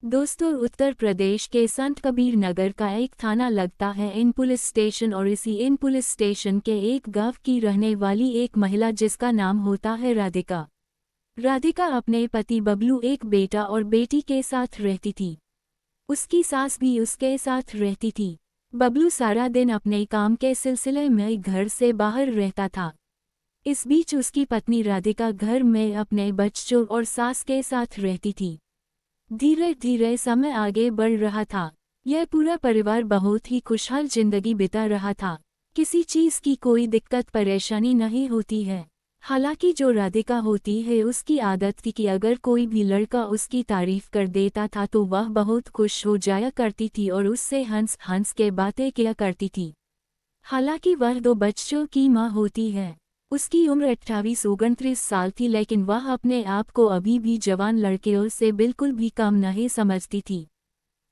दोस्तों, उत्तर प्रदेश के संत कबीर नगर का एक थाना लगता है इन पुलिस स्टेशन और इसी इन पुलिस स्टेशन के एक गांव की रहने वाली एक महिला जिसका नाम होता है राधिका। राधिका अपने पति बबलू एक बेटा और बेटी के साथ रहती थी। उसकी सास भी उसके साथ रहती थी। बबलू सारा दिन अपने काम के सिलसिले में घर से बाहर रहता था। इस बीच उसकी पत्नी राधिका घर में अपने बच्चों और सास के साथ रहती थी। धीरे धीरे समय आगे बढ़ रहा था। यह पूरा परिवार बहुत ही खुशहाल जिंदगी बिता रहा था। किसी चीज की कोई दिक्कत परेशानी नहीं होती है। हालांकि जो राधिका होती है उसकी आदत थी कि अगर कोई भी लड़का उसकी तारीफ कर देता था तो वह बहुत खुश हो जाया करती थी और उससे हंस हंस के बातें किया करती थी। हालांकि वह 2 बच्चों की माँ होती है। उसकी उम्र 28-29 साल थी, लेकिन वह अपने आप को अभी भी जवान लड़कियों से बिल्कुल भी कम नहीं समझती थी।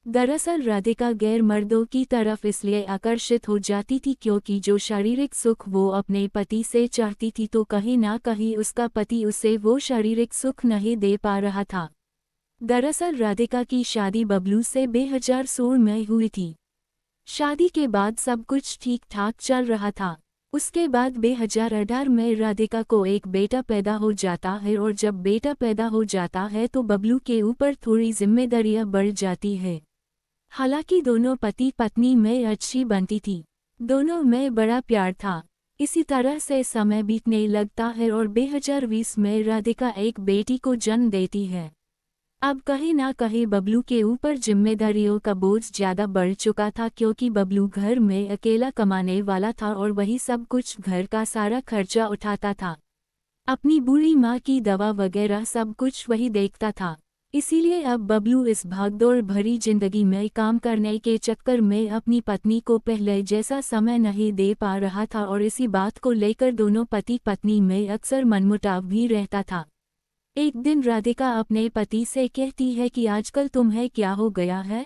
दरअसल राधिका गैर मर्दों की तरफ इसलिए आकर्षित हो जाती थी क्योंकि जो शारीरिक सुख वो अपने पति से चाहती थी तो कहीं ना कहीं उसका पति उसे वो शारीरिक सुख नहीं दे पा रहा था। दरअसल राधिका की शादी बबलू से 2016 में हुई थी। शादी के बाद सब कुछ ठीक ठाक चल रहा था। उसके बाद 2018 में राधिका को एक बेटा पैदा हो जाता है और जब बेटा पैदा हो जाता है तो बबलू के ऊपर थोड़ी जिम्मेदारियां बढ़ जाती है। हालांकि दोनों पति पत्नी में अच्छी बनती थी। दोनों में बड़ा प्यार था। इसी तरह से समय बीतने लगता है और 2020 में राधिका एक बेटी को जन्म देती है। अब कहीं ना कहीं बबलू के ऊपर जिम्मेदारियों का बोझ ज्यादा बढ़ चुका था क्योंकि बबलू घर में अकेला कमाने वाला था और वही सब कुछ घर का सारा खर्चा उठाता था। अपनी बूढ़ी माँ की दवा वगैरह सब कुछ वही देखता था। इसीलिए अब बबलू इस भागदौड़ भरी जिंदगी में काम करने के चक्कर में अपनी पत्नी को पहले जैसा समय नहीं दे पा रहा था और इसी बात को लेकर दोनों पति पत्नी में अक्सर मनमुटाव भी रहता था। एक दिन राधिका अपने पति से कहती है कि आजकल तुम्हें क्या हो गया है?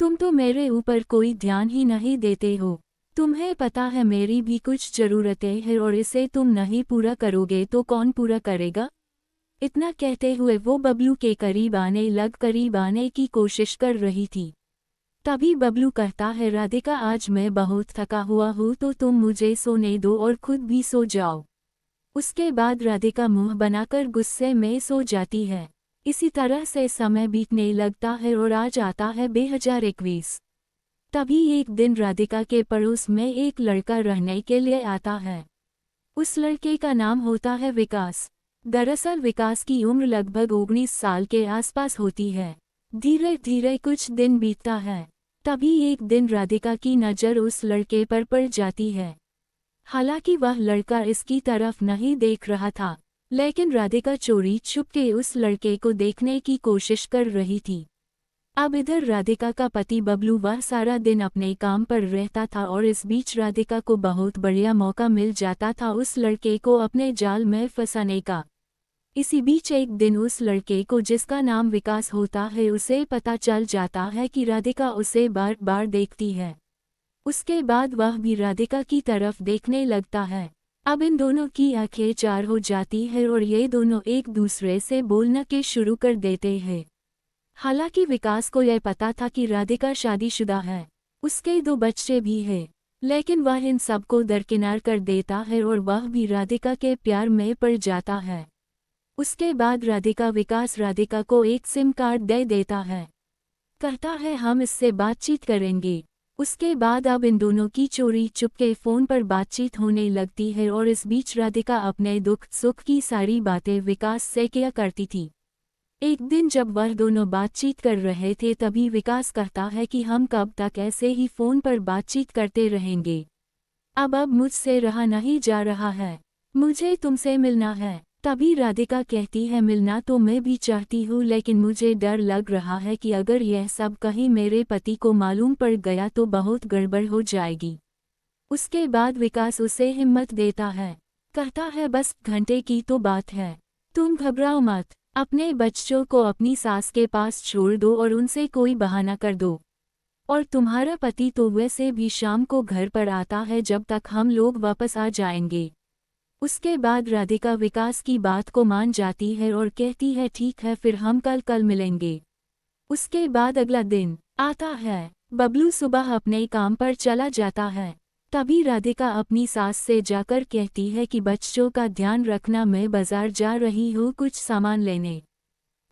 तुम तो मेरे ऊपर कोई ध्यान ही नहीं देते हो। तुम्हें पता है मेरी भी कुछ ज़रूरतें हैं और इसे तुम नहीं पूरा करोगे तो कौन पूरा करेगा? इतना कहते हुए वो बबलू के करीब आने की कोशिश कर रही थी। तभी बबलू कहता है, राधिका आज मैं बहुत थका हुआ हूँ तो तुम मुझे सोने दो और खुद भी सो जाओ। उसके बाद राधिका मुंह बनाकर गुस्से में सो जाती है। इसी तरह से समय बीतने लगता है और आज आता है 2021। तभी एक दिन राधिका के पड़ोस में एक लड़का रहने के लिए आता है। उस लड़के का नाम होता है विकास। दरअसल विकास की उम्र लगभग 19 साल के आसपास होती है। धीरे धीरे कुछ दिन बीतता है। तभी एक दिन राधिका की नज़र उस लड़के पर पड़ जाती है। हालांकि वह लड़का इसकी तरफ नहीं देख रहा था, लेकिन राधिका चोरी छुपके उस लड़के को देखने की कोशिश कर रही थी। अब इधर राधिका का पति बबलू वह सारा दिन अपने काम पर रहता था और इस बीच राधिका को बहुत बढ़िया मौका मिल जाता था उस लड़के को अपने जाल में फंसाने का। इसी बीच एक दिन उस लड़के को, जिसका नाम विकास होता है, उसे पता चल जाता है कि राधिका उसे बार बार देखती है। उसके बाद वह भी राधिका की तरफ देखने लगता है। अब इन दोनों की आंखें चार हो जाती है और ये दोनों एक दूसरे से बोलना के शुरू कर देते हैं। हालांकि विकास को यह पता था कि राधिका शादीशुदा है, उसके 2 बच्चे भी हैं, लेकिन वह इन सब को दरकिनार कर देता है और वह भी राधिका के प्यार में पड़ जाता है। उसके बाद विकास राधिका को एक सिम कार्ड दे देता है। कहता है हम इससे बातचीत करेंगे। उसके बाद अब इन दोनों की चोरी चुपके फ़ोन पर बातचीत होने लगती है और इस बीच राधिका अपने दुख सुख की सारी बातें विकास से किया करती थी। एक दिन जब वह दोनों बातचीत कर रहे थे तभी विकास कहता है कि हम कब तक ऐसे ही फ़ोन पर बातचीत करते रहेंगे। अब मुझसे रहा नहीं जा रहा है, मुझे तुमसे मिलना है। तभी राधिका कहती है, मिलना तो मैं भी चाहती हूँ, लेकिन मुझे डर लग रहा है कि अगर यह सब कहीं मेरे पति को मालूम पड़ गया तो बहुत गड़बड़ हो जाएगी। उसके बाद विकास उसे हिम्मत देता है। कहता है बस घंटे की तो बात है, तुम घबराओ मत। अपने बच्चों को अपनी सास के पास छोड़ दो और उनसे कोई बहाना कर दो। और तुम्हारा पति तो वैसे भी शाम को घर पर आता है, जब तक हम लोग वापस आ जाएंगे। उसके बाद राधिका विकास की बात को मान जाती है और कहती है ठीक है, फिर हम कल मिलेंगे। उसके बाद अगला दिन आता है। बबलू सुबह अपने काम पर चला जाता है। तभी राधिका अपनी सास से जाकर कहती है कि बच्चों का ध्यान रखना, मैं बाजार जा रही हूँ कुछ सामान लेने,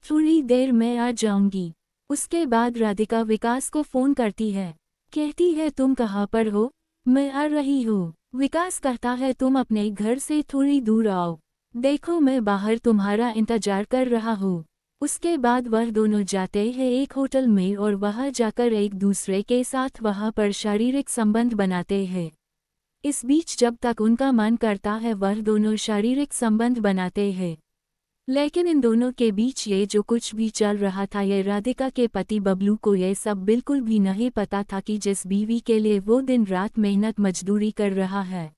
थोड़ी देर में आ जाऊंगी। उसके बाद राधिका विकास को फोन करती है, कहती है तुम कहाँ पर हो, मैं आ रही हूँ। विकास कहता है तुम अपने घर से थोड़ी दूर आओ, देखो मैं बाहर तुम्हारा इंतजार कर रहा हूँ। उसके बाद वह दोनों जाते हैं एक होटल में और वहां जाकर एक दूसरे के साथ वहां पर शारीरिक संबंध बनाते हैं। इस बीच जब तक उनका मन करता है वह दोनों शारीरिक संबंध बनाते हैं। लेकिन इन दोनों के बीच ये जो कुछ भी चल रहा था, ये राधिका के पति बबलू को ये सब बिल्कुल भी नहीं पता था कि जिस बीवी के लिए वो दिन रात मेहनत मजदूरी कर रहा है,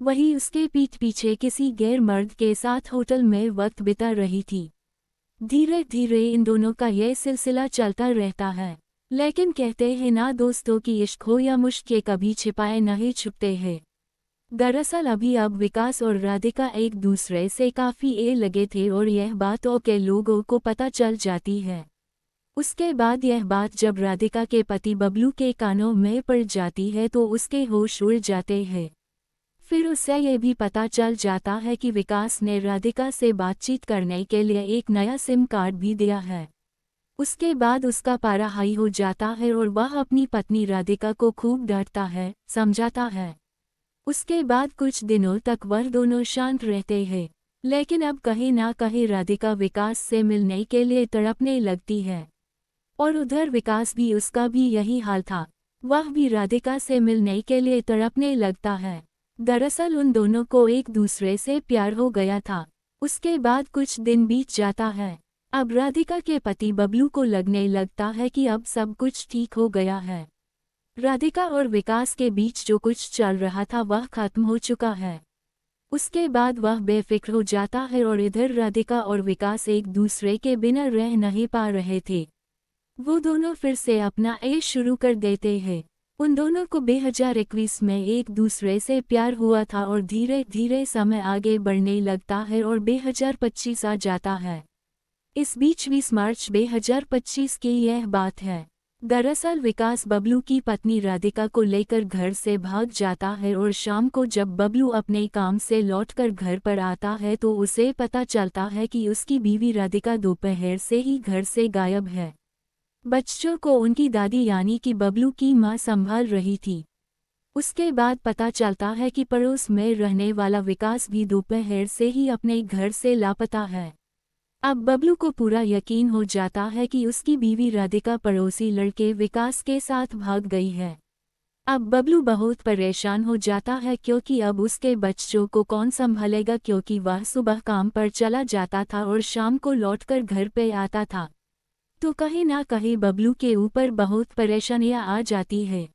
वही उसके पीठ पीछे किसी गैर मर्द के साथ होटल में वक्त बिता रही थी। धीरे धीरे इन दोनों का यह सिलसिला चलता रहता है। लेकिन कहते हैं ना दोस्तों कि इश्क हो या मुश्क के कभी छिपाए नहीं छुपते हैं। दरअसल अभी अब विकास और राधिका एक दूसरे से काफी लगे थे और यह बात के लोगों को पता चल जाती है। उसके बाद यह बात जब राधिका के पति बबलू के कानों में पड़ जाती है तो उसके होश उड़ जाते हैं। फिर उसे यह भी पता चल जाता है कि विकास ने राधिका से बातचीत करने के लिए एक नया सिम कार्ड भी दिया है। उसके बाद उसका पारा हाई हो जाता है और वह अपनी पत्नी राधिका को खूब डांटता है, समझाता है। उसके बाद कुछ दिनों तक वह दोनों शांत रहते हैं। लेकिन अब कहीं ना कहीं राधिका विकास से मिलने के लिए तड़पने लगती है और उधर विकास भी, उसका भी यही हाल था, वह भी राधिका से मिलने के लिए तड़पने लगता है। दरअसल उन दोनों को एक दूसरे से प्यार हो गया था। उसके बाद कुछ दिन बीत जाता है। अब राधिका के पति बबलू को लगने लगता है कि अब सब कुछ ठीक हो गया है। राधिका और विकास के बीच जो कुछ चल रहा था वह खत्म हो चुका है। उसके बाद वह बेफिक्र हो जाता है और इधर राधिका और विकास एक दूसरे के बिना रह नहीं पा रहे थे। वो दोनों फिर से अपना ऐश शुरू कर देते हैं। उन दोनों को 2021 में एक दूसरे से प्यार हुआ था और धीरे धीरे समय आगे बढ़ने लगता है और 2025 आ जाता है। इस बीच 20 मार्च 2025 की यह बात है। दरअसल विकास बबलू की पत्नी राधिका को लेकर घर से भाग जाता है और शाम को जब बबलू अपने काम से लौटकर घर पर आता है तो उसे पता चलता है कि उसकी बीवी राधिका दोपहर से ही घर से गायब है। बच्चों को उनकी दादी यानी कि बबलू की मां संभाल रही थी। उसके बाद पता चलता है कि पड़ोस में रहने वाला विकास भी दोपहर से ही अपने घर से लापता है। अब बबलू को पूरा यकीन हो जाता है कि उसकी बीवी राधिका पड़ोसी लड़के विकास के साथ भाग गई है। अब बबलू बहुत परेशान हो जाता है क्योंकि अब उसके बच्चों को कौन संभालेगा, क्योंकि वह सुबह काम पर चला जाता था और शाम को लौटकर घर पे आता था। तो कहीं ना कहीं बबलू के ऊपर बहुत परेशानियां आ जाती है।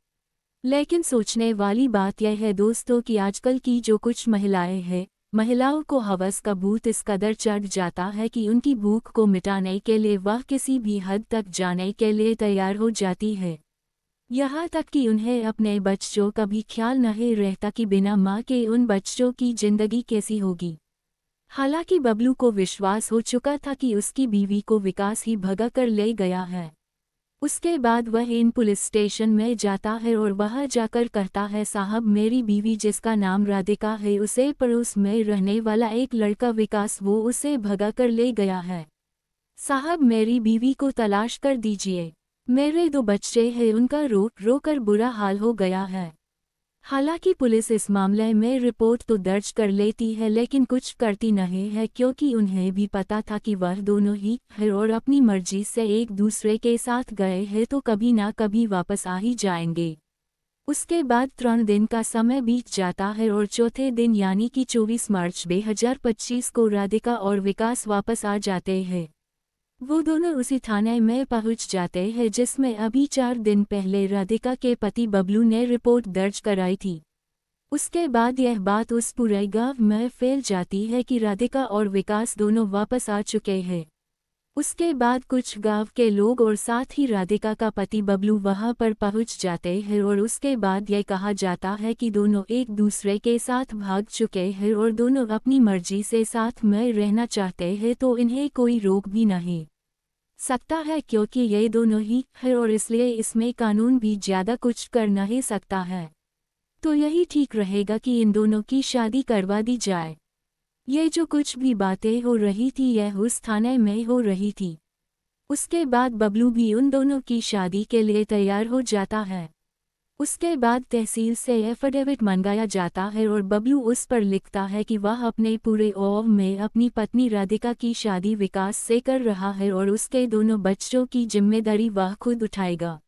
लेकिन सोचने वाली बात यह है दोस्तों कि आजकल की जो कुछ महिलाएं हैं, महिलाओं को हवस का भूत इस कदर चढ़ जाता है कि उनकी भूख को मिटाने के लिए वह किसी भी हद तक जाने के लिए तैयार हो जाती है। यहाँ तक कि उन्हें अपने बच्चों का भी ख्याल नहीं रहता कि बिना माँ के उन बच्चों की जिंदगी कैसी होगी। हालांकि बबलू को विश्वास हो चुका था कि उसकी बीवी को विकास ही भगा कर ले गया है। उसके बाद वह इन पुलिस स्टेशन में जाता है और वहां जाकर कहता है, साहब मेरी बीवी जिसका नाम राधिका है उसे पड़ोस में रहने वाला एक लड़का विकास वो उसे भगा कर ले गया है। साहब मेरी बीवी को तलाश कर दीजिए, मेरे 2 बच्चे हैं उनका रो रो कर बुरा हाल हो गया है। हालांकि पुलिस इस मामले में रिपोर्ट तो दर्ज कर लेती है लेकिन कुछ करती नहीं है क्योंकि उन्हें भी पता था कि वह दोनों ही है और अपनी मर्जी से एक दूसरे के साथ गए हैं तो कभी ना कभी वापस आ ही जाएंगे। उसके बाद 3 दिन का समय बीत जाता है और चौथे दिन यानी कि 24 मार्च 2025 को राधिका और विकास वापस आ जाते हैं। वो दोनों उसी थाने में पहुंच जाते हैं जिसमें अभी 4 दिन पहले राधिका के पति बबलू ने रिपोर्ट दर्ज कराई थी। उसके बाद यह बात उस पूरे गांव में फैल जाती है कि राधिका और विकास दोनों वापस आ चुके हैं। उसके बाद कुछ गांव के लोग और साथ ही राधिका का पति बबलू वहां पर पहुंच जाते हैं और उसके बाद यह कहा जाता है कि दोनों एक दूसरे के साथ भाग चुके हैं और दोनों अपनी मर्जी से साथ में रहना चाहते हैं तो इन्हें कोई रोक भी नहीं सकता है क्योंकि ये दोनों ही है और इसलिए इसमें कानून भी ज़्यादा कुछ कर नहीं सकता है। तो यही ठीक रहेगा कि इन दोनों की शादी करवा दी जाए। ये जो कुछ भी बातें हो रही थी यह उस थाने में हो रही थी। उसके बाद बबलू भी उन दोनों की शादी के लिए तैयार हो जाता है। उसके बाद तहसील से एफिडेविट मंगाया जाता है और बबलू उस पर लिखता है कि वह अपने पूरे ओव में अपनी पत्नी राधिका की शादी विकास से कर रहा है और उसके दोनों बच्चों की जिम्मेदारी वह खुद उठाएगा।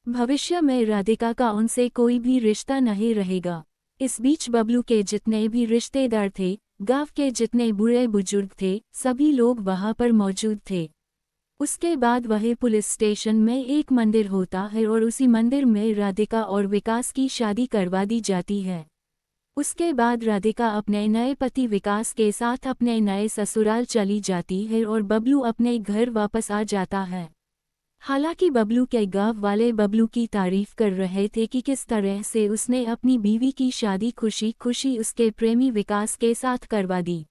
भविष्य में राधिका का उनसे कोई भी रिश्ता नहीं रहेगा। इस बीच बबलू के जितने भी रिश्तेदार थे, गांव के जितने बूढ़े बुजुर्ग थे, सभी लोग वहां पर मौजूद थे। उसके बाद वह पुलिस स्टेशन में एक मंदिर होता है और उसी मंदिर में राधिका और विकास की शादी करवा दी जाती है। उसके बाद राधिका अपने नए पति विकास के साथ अपने नए ससुराल चली जाती है और बबलू अपने घर वापस आ जाता है। हालांकि बबलू के गांव वाले बबलू की तारीफ कर रहे थे कि किस तरह से उसने अपनी बीवी की शादी खुशी खुशी उसके प्रेमी विकास के साथ करवा दी।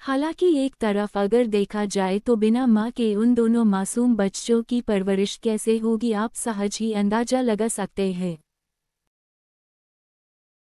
हालांकि एक तरफ अगर देखा जाए तो बिना मां के उन दोनों मासूम बच्चों की परवरिश कैसे होगी आप सहज ही अंदाजा लगा सकते हैं।